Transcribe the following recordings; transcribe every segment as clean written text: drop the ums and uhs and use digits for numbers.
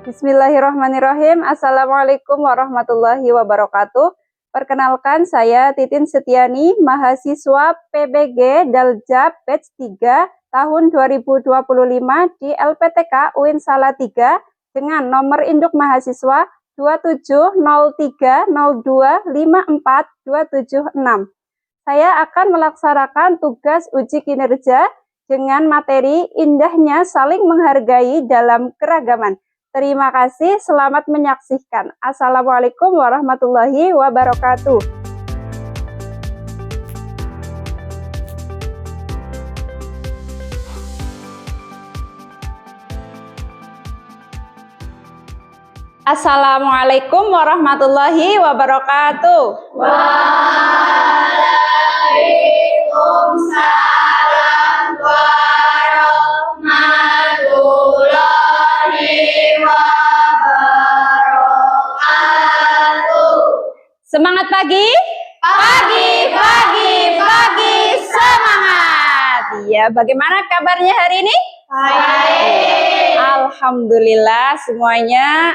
Bismillahirrahmanirrahim. Assalamualaikum warahmatullahi wabarakatuh. Perkenalkan, saya Titin Setiani, mahasiswa PBG Daljab Batch 3 tahun 2025 di LPTK UIN Salatiga dengan nomor induk mahasiswa 270302542776. Saya akan melaksanakan tugas uji kinerja dengan materi indahnya saling menghargai dalam keragaman. Terima kasih, selamat menyaksikan. Assalamualaikum warahmatullahi wabarakatuh. Assalamualaikum warahmatullahi wabarakatuh. Waalaikumsalam warahmatullahi wabarakatuh. Semangat pagi? Pagi Semangat! Ya, bagaimana kabarnya hari ini? baik. Alhamdulillah semuanya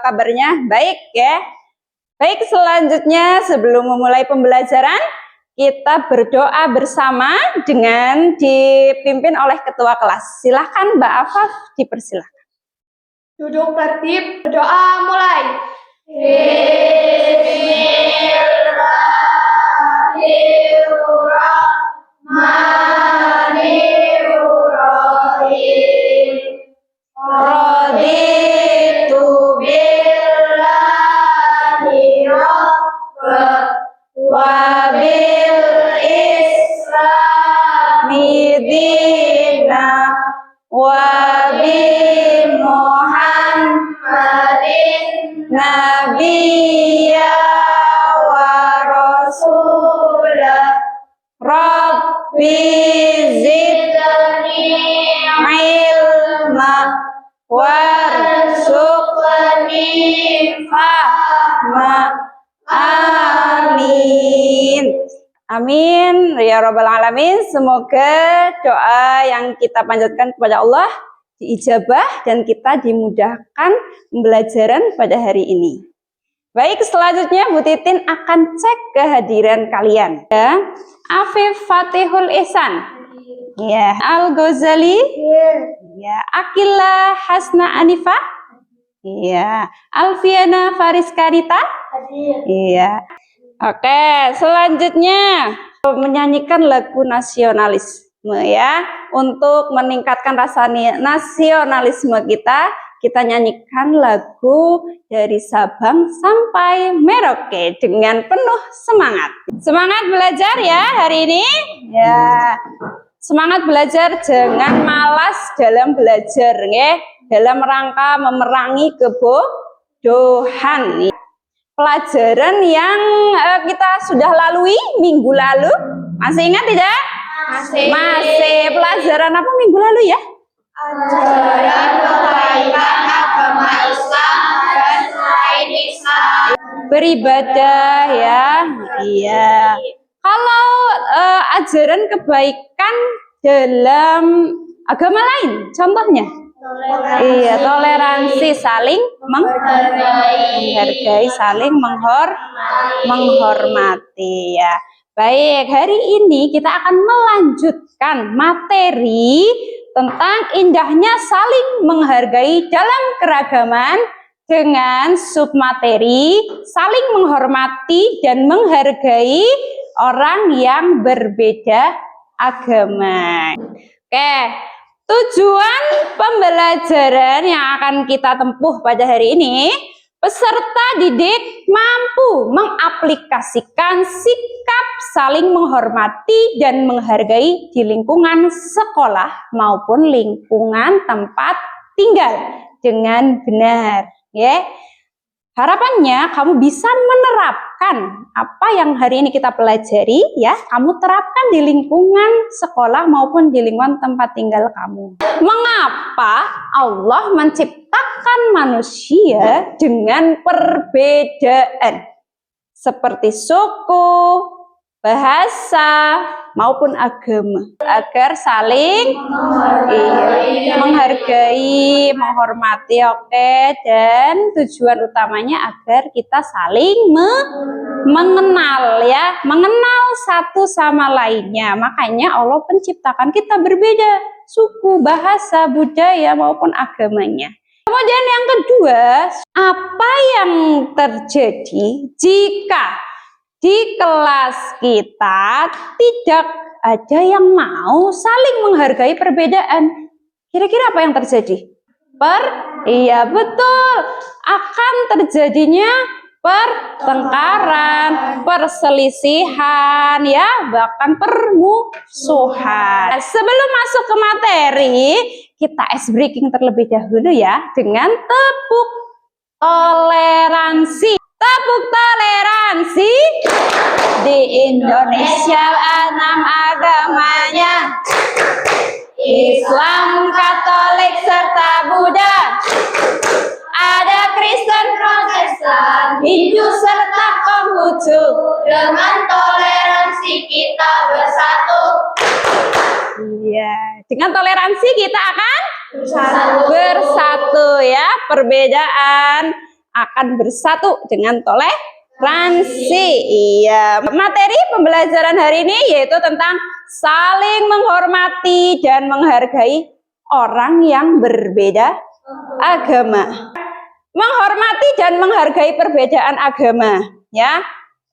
kabarnya baik ya. Baik, selanjutnya sebelum memulai pembelajaran, kita berdoa bersama dengan dipimpin oleh ketua kelas. Silahkan Mbak Afaf, dipersilahkan. Duduk tertib, berdoa mulai. Bismillahirrahmanirrahim. Raditu billahi rabban wa bil islami dina wa bi Muhammadin nabiyya wa rasulah. Rabbi zidni ilma warzuqni fahma. Amin. Amin ya rabbal alamin. Semoga doa yang kita panjatkan kepada Allah diijabah dan kita dimudahkan pembelajaran pada hari ini. Baik, selanjutnya Bu Titin akan cek kehadiran kalian. Ya. Afif Fatihul Ihsan. Ya, Al-Ghazali. Ya, Akila Hasna Anifah. Iya, Alfiana Fariskanita. Iya. Oke, selanjutnya menyanyikan lagu nasionalisme ya. Untuk meningkatkan rasa nasionalisme kita nyanyikan lagu dari Sabang sampai Merauke dengan penuh semangat. Semangat belajar ya hari ini. Ya. Semangat belajar, jangan malas dalam belajar ya. Dalam rangka memerangi kebodohan. Pelajaran yang kita sudah lalui minggu lalu, masih ingat tidak? Masih. Pelajaran apa minggu lalu ya? Ajaran kebaikan agama Islam dan selain Islam. Beribadah ya. Iya. Kalau ajaran kebaikan dalam agama lain, contohnya? Iya, toleransi, saling menghargai, saling menghormati ya. Baik, hari ini kita akan melanjutkan materi tentang indahnya saling menghargai dalam keragaman dengan submateri saling menghormati dan menghargai orang yang berbeda agama. Oke. Tujuan pembelajaran yang akan kita tempuh pada hari ini, peserta didik mampu mengaplikasikan sikap saling menghormati dan menghargai di lingkungan sekolah maupun lingkungan tempat tinggal dengan benar. Ya. Harapannya kamu bisa menerapkan apa yang hari ini kita pelajari ya, kamu terapkan di lingkungan sekolah maupun di lingkungan tempat tinggal kamu. Mengapa Allah menciptakan manusia dengan perbedaan? Seperti suku, bahasa maupun agama, agar saling menghargai, menghormati, oke. Dan tujuan utamanya agar kita saling mengenal ya, mengenal satu sama lainnya. Makanya Allah menciptakan kita berbeda suku, bahasa, budaya maupun agamanya. Kemudian yang kedua, apa yang terjadi jika di kelas kita tidak ada yang mau saling menghargai perbedaan? Kira-kira apa yang terjadi? Iya betul, akan terjadinya pertengkaran, perselisihan, ya, bahkan permusuhan. Sebelum masuk ke materi, kita ice breaking terlebih dahulu ya dengan tepuk toleransi. Tepuk toleransi. Di Indonesia 6 agamanya, Islam, Katolik, serta Buddha. Ada Kristen, Protestan, Hindu, serta Konghucu. Dengan toleransi kita bersatu. Iya, dengan toleransi kita akan Bersatu. bersatu ya. Perbedaan akan bersatu dengan toleransi. Iya. Materi pembelajaran hari ini yaitu tentang saling menghormati dan menghargai orang yang berbeda agama. Menghormati dan menghargai perbedaan agama, ya.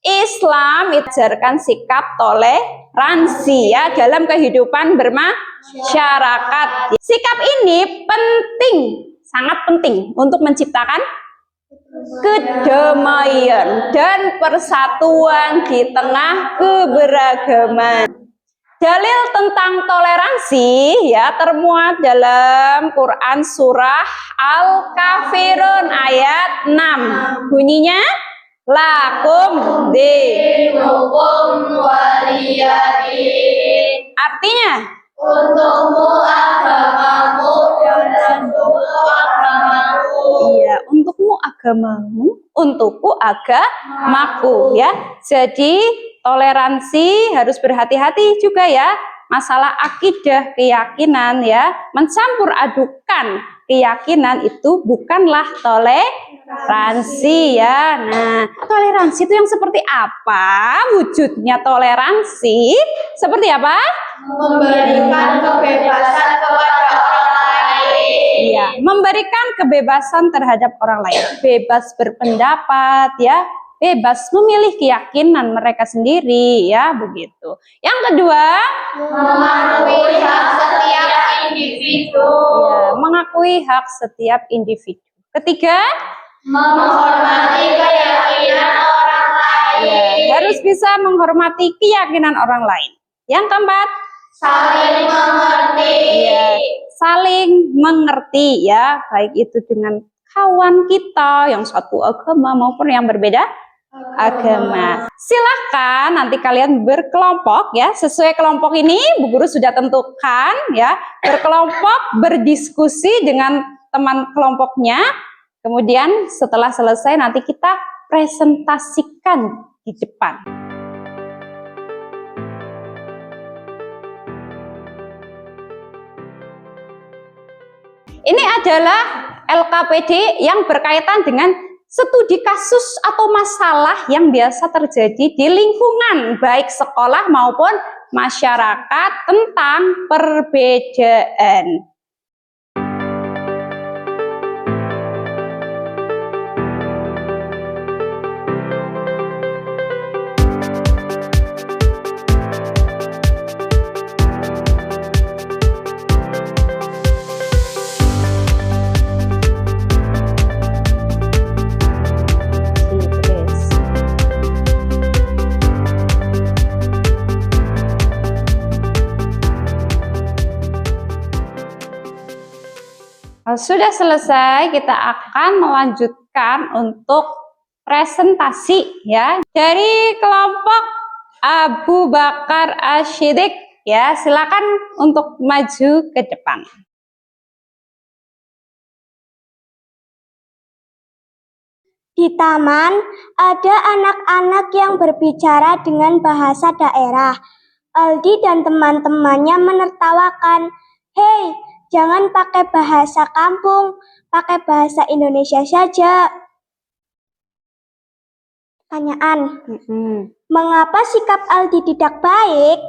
Islam mengajarkan sikap toleransi ya dalam kehidupan bermasyarakat. Sikap ini penting, sangat penting untuk menciptakan kedamaian dan persatuan di tengah keberagaman. Dalil tentang toleransi ya termuat dalam Quran surah Al-Kafirun ayat 6. Bunyinya lakum Dinukum waliyadin. artinya Untukmu agamamu dan untukku agamaku. iya, untukmu agamamu, untukku agamaku ya. Jadi toleransi harus berhati-hati juga ya. Masalah akidah, keyakinan ya, mencampur adukan keyakinan itu bukanlah toleransi ya. Nah, toleransi itu yang seperti apa? Wujudnya toleransi seperti apa? Memberikan kebebasan kepada orang lain. Iya, memberikan kebebasan terhadap orang lain, bebas berpendapat ya, bebas memilih keyakinan mereka sendiri ya, begitu. Yang kedua, Mematuhi hak setiap individu. ya, mengakui hak setiap individu. Ketiga, Menghormati keyakinan orang lain. ya, harus bisa menghormati keyakinan orang lain. Yang keempat, Saling mengerti. ya, saling mengerti ya, baik itu dengan kawan kita yang satu agama maupun yang berbeda agama. Silahkan nanti kalian berkelompok ya, sesuai kelompok ini Bu Guru sudah tentukan ya, berkelompok berdiskusi dengan teman kelompoknya. Kemudian setelah selesai nanti kita presentasikan di depan. Ini adalah LKPD yang berkaitan dengan studi kasus atau masalah yang biasa terjadi di lingkungan baik sekolah maupun masyarakat tentang perbedaan. Sudah selesai, kita akan melanjutkan untuk presentasi ya dari kelompok Abu Bakar Ashidik ya. Silakan untuk maju ke depan. Di taman, ada anak-anak yang berbicara dengan bahasa daerah. Aldi dan teman-temannya menertawakan. Hei, jangan pakai bahasa kampung, pakai bahasa Indonesia saja. Pertanyaan, mengapa sikap Aldi tidak baik?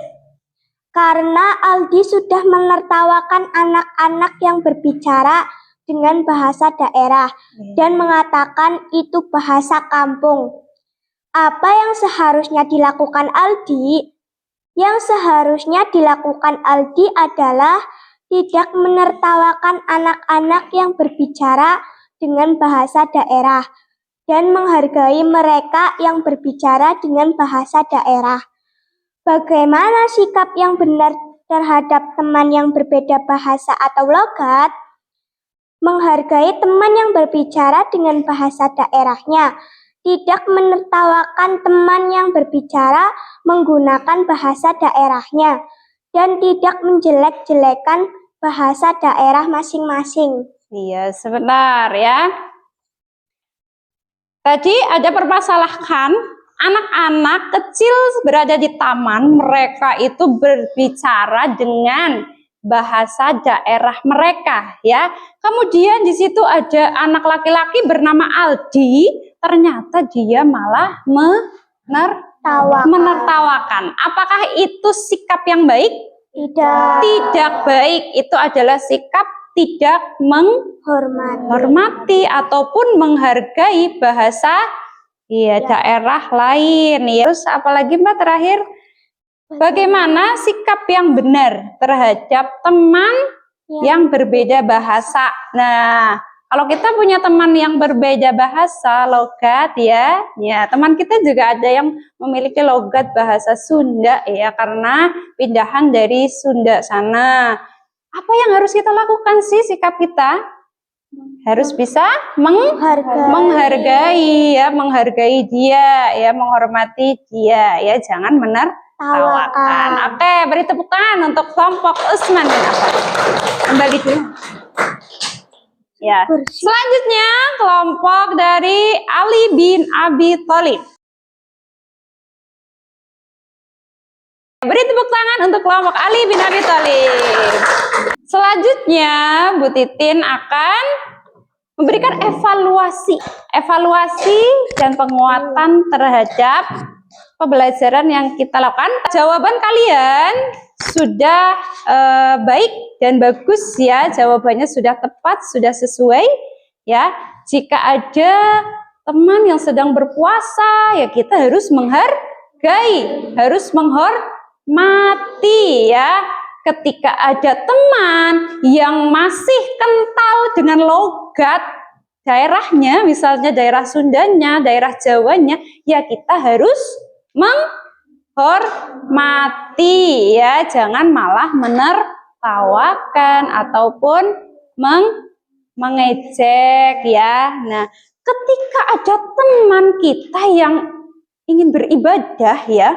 Karena Aldi sudah menertawakan anak-anak yang berbicara dengan bahasa daerah dan mengatakan itu bahasa kampung. Apa yang seharusnya dilakukan Aldi? Yang seharusnya dilakukan Aldi adalah tidak menertawakan anak-anak yang berbicara dengan bahasa daerah dan menghargai mereka yang berbicara dengan bahasa daerah. Bagaimana sikap yang benar terhadap teman yang berbeda bahasa atau logat? Menghargai teman yang berbicara dengan bahasa daerahnya, tidak menertawakan teman yang berbicara menggunakan bahasa daerahnya, dan tidak menjelek-jelekan bahasa daerah masing-masing. Iya, sebentar ya. Tadi ada permasalahan anak-anak kecil berada di taman, mereka itu berbicara dengan bahasa daerah mereka ya. Kemudian di situ ada anak laki-laki bernama Aldi, ternyata dia malah menertawakan. Apakah itu sikap yang baik? Tidak. Tidak baik. Itu adalah sikap tidak menghormati ataupun menghargai bahasa daerah lain. Ya. Terus apalagi Mbak terakhir? Bagaimana sikap yang benar terhadap teman yang berbeda bahasa? Nah, kalau kita punya teman yang berbeda bahasa, logat ya teman kita juga ada yang memiliki logat bahasa Sunda ya, karena pindahan dari Sunda sana. Apa yang harus kita lakukan sih sikap kita? Harus bisa menghargai dia ya, menghormati dia ya, jangan menertawakan. Oke, beri tepuk tangan untuk kelompok Usman bin Affan. Kembali dulu. Ya. Selanjutnya kelompok dari Ali bin Abi Thalib. Beri tepuk tangan untuk kelompok Ali bin Abi Thalib. Selanjutnya Bu Titin akan memberikan evaluasi dan penguatan terhadap pembelajaran yang kita lakukan. Jawaban kalian sudah baik dan bagus ya, jawabannya sudah tepat, sudah sesuai ya. Jika ada teman yang sedang berpuasa ya, kita harus menghargai, harus menghormati ya. Ketika ada teman yang masih kental dengan logat daerahnya, misalnya daerah Sundanya, daerah Jawanya, ya kita harus menghormati ya, jangan malah menertawakan ataupun mengejek ya. Nah, ketika ada teman kita yang ingin beribadah ya,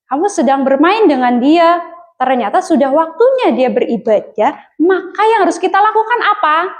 kamu sedang bermain dengan dia, ternyata sudah waktunya dia beribadah, maka yang harus kita lakukan apa?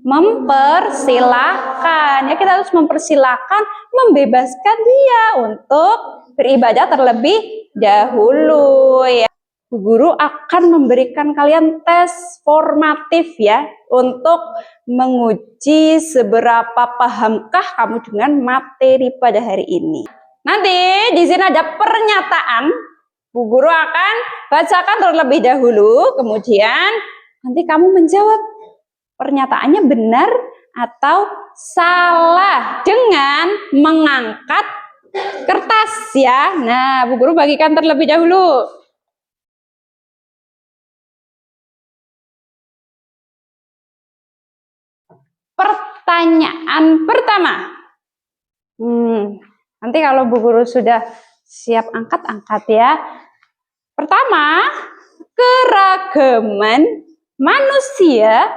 Mempersilahkan. Ya, kita harus mempersilahkan, membebaskan dia untuk beribadah terlebih dahulu ya. Bu Guru akan memberikan kalian tes formatif ya, untuk menguji seberapa pahamkah kamu dengan materi pada hari ini. Nanti di sini ada pernyataan. Bu Guru akan bacakan terlebih dahulu, kemudian nanti kamu menjawab pernyataannya benar atau salah dengan mengangkat kertas ya. Nah, Bu Guru bagikan terlebih dahulu. Pertanyaan pertama. Nanti kalau Bu Guru sudah siap angkat ya. Pertama, keragaman manusia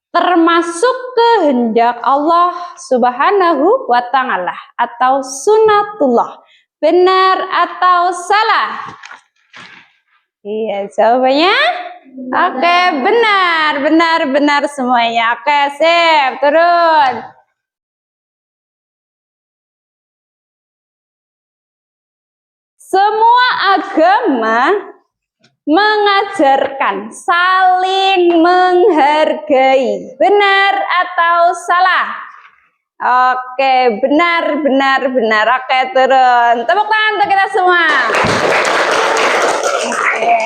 termasuk kehendak Allah Subhanahu wa Ta'ala atau sunatullah. Benar atau salah? Iya, jawabannya oke, benar semuanya. Oke, sip, turun. Semua agama mengajarkan saling menghargai. Benar atau salah? Oke, benar. Oke, turun. Tepuk tangan untuk kita semua. Oke.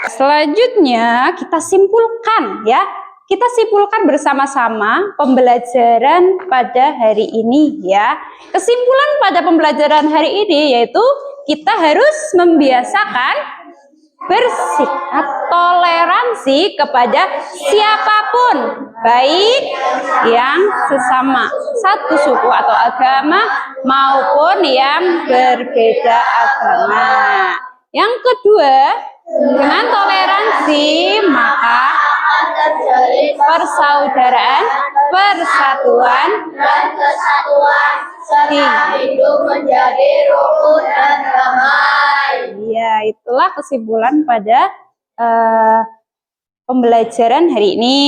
Selanjutnya kita simpulkan ya. Kita simpulkan bersama-sama pembelajaran pada hari ini ya. Kesimpulan pada pembelajaran hari ini yaitu kita harus membiasakan bersikap toleransi kepada siapapun, baik yang sesama satu suku atau agama maupun yang berbeda agama. Yang kedua, dengan toleransi maka persaudaraan, persatuan, dan kesatuan serta hidup menjadi rukun dan damai. Ya, itulah kesimpulan pada pembelajaran hari ini.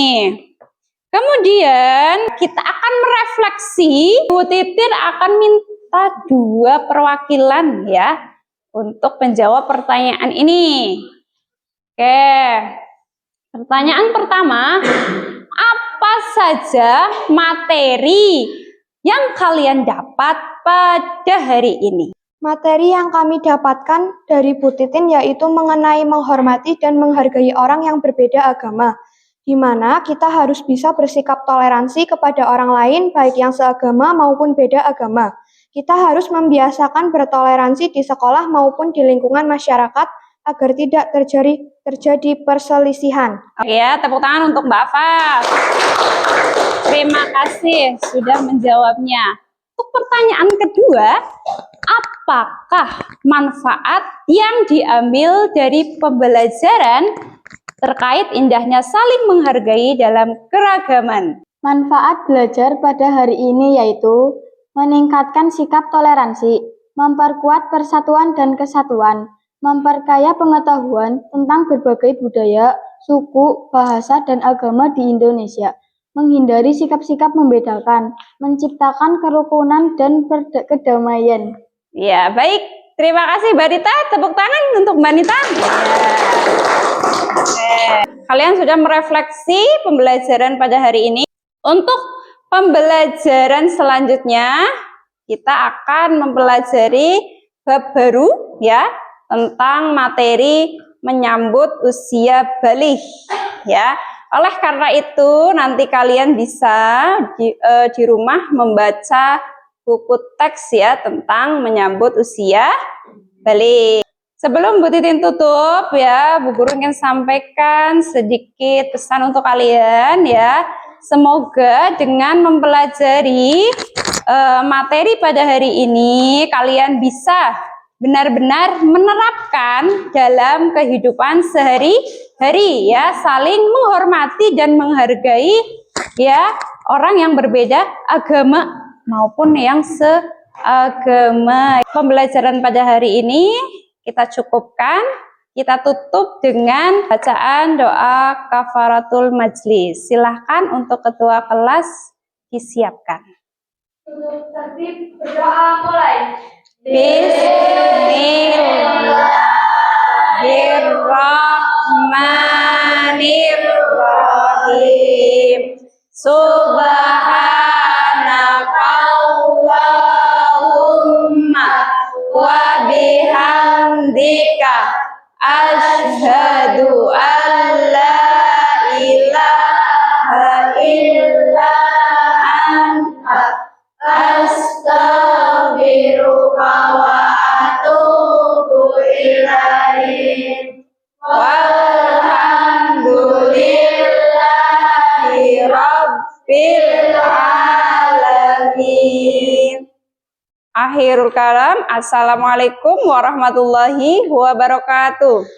Kemudian kita akan merefleksi. Bu Titin akan minta 2 perwakilan ya untuk menjawab pertanyaan ini. Oke. Pertanyaan pertama, apa saja materi yang kalian dapat pada hari ini? Materi yang kami dapatkan dari Bu Titin yaitu mengenai menghormati dan menghargai orang yang berbeda agama, di mana kita harus bisa bersikap toleransi kepada orang lain baik yang seagama maupun beda agama. Kita harus membiasakan bertoleransi di sekolah maupun di lingkungan masyarakat agar tidak terjadi perselisihan. Oke ya, tepuk tangan untuk Mbak Fas. Terima kasih sudah menjawabnya. Untuk pertanyaan kedua, apakah manfaat yang diambil dari pembelajaran terkait indahnya saling menghargai dalam keragaman? Manfaat belajar pada hari ini yaitu meningkatkan sikap toleransi, memperkuat persatuan dan kesatuan, memperkaya pengetahuan tentang berbagai budaya, suku, bahasa, dan agama di Indonesia, menghindari sikap-sikap membedakan, menciptakan kerukunan dan kedamaian. Ya, baik. Terima kasih Mbak Nita. Tepuk tangan untuk Mbak Nita. Ya. Oke. Kalian sudah merefleksi pembelajaran pada hari ini. Untuk pembelajaran selanjutnya, kita akan mempelajari bab baru ya, tentang materi menyambut usia baligh ya. Oleh karena itu nanti kalian bisa di rumah membaca buku teks ya tentang menyambut usia baligh. Sebelum Bu Titin tutup ya, Bu Guru ingin sampaikan sedikit pesan untuk kalian ya. Semoga dengan mempelajari materi pada hari ini kalian bisa benar-benar menerapkan dalam kehidupan sehari-hari ya, saling menghormati dan menghargai ya orang yang berbeda agama maupun yang seagama. Pembelajaran pada hari ini kita cukupkan, kita tutup dengan bacaan doa kafaratul majlis. Silahkan untuk ketua kelas disiapkan. Untuk tertib berdoa mulai. Bismillahirrahmanirrahim. Subhanakallahumma wa bihamdika asyhadu an la ilaha illa anta astaghfiruka wa atubu ilaik. Walhamdulillahi rabbil alamin. Akhirul kalam. Assalamualaikum warahmatullahi wabarakatuh.